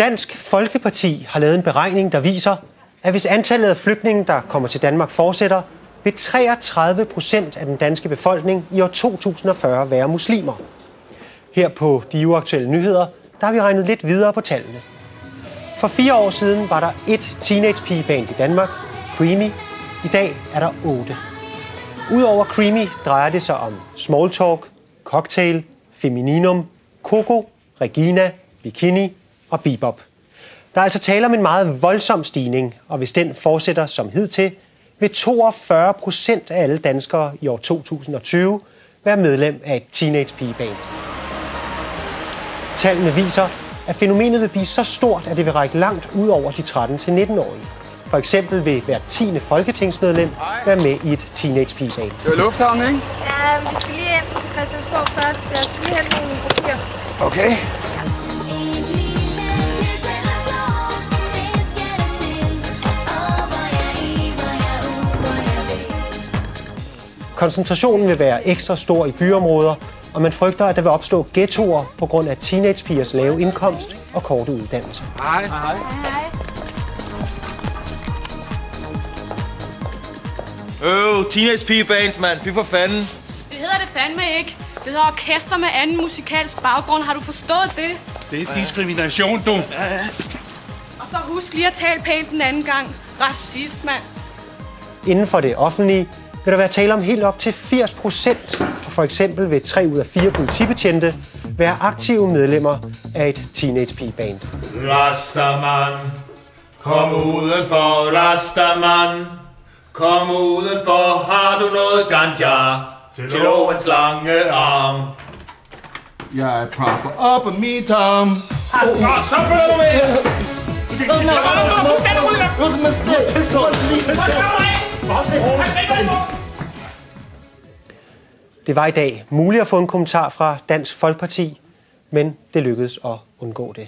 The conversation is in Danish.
Dansk Folkeparti har lavet en beregning, der viser, at hvis antallet af flygtninge, der kommer til Danmark, fortsætter, vil 33% af den danske befolkning i år 2040 være muslimer. Her på De Uaktuelle Nyheder, der har vi regnet lidt videre på tallene. For 4 år siden var der 1 teenage-pigeband i Danmark, Creamy. I dag er der 8. Udover Creamy drejer det sig om Smalltalk, Cocktail, Femininum, Coco, Regina, Bikini og Bebop. Der er altså tale om en meget voldsom stigning, og hvis den fortsætter som hidtil, vil 42% af alle danskere i år 2020 være medlem af et teenage-pigeband. Tallene viser, at fænomenet vil blive så stort, at det vil række langt ud over de 13-19-årige. For eksempel vil hver 10. folketingsmedlem være med i et teenage-pigeband. Det er lufthavnen, ikke? Ja, vi skal lige ind til Christiansborg først. Jeg skal lige hente nogle papirer. Okay. Koncentrationen vil være ekstra stor i byområder, og man frygter, at der vil opstå ghettoer på grund af teenagepigers lave indkomst og korte uddannelse. Hej. Hej. Teenage-pigebands, mand. Fy for fanden. Det hedder det fandme ikke. Det hedder orkester med anden musikalsk baggrund. Har du forstået det? Det er diskrimination, du. Og så husk lige at tale pænt den anden gang. Racist, mand. Inden for det offentlige vil der være tale om helt op til 80%, og for eksempel vil 3 ud af 4 politibetjente være aktive medlemmer af et teenage-pigeband. Rastaman, kom udenfor, Rastaman. Kom udenfor, har du noget ganja til lovens lange arm? Jeg propper op af mit arm. Så følger du med! Det var i dag muligt at få en kommentar fra Dansk Folkeparti, men det lykkedes at undgå det.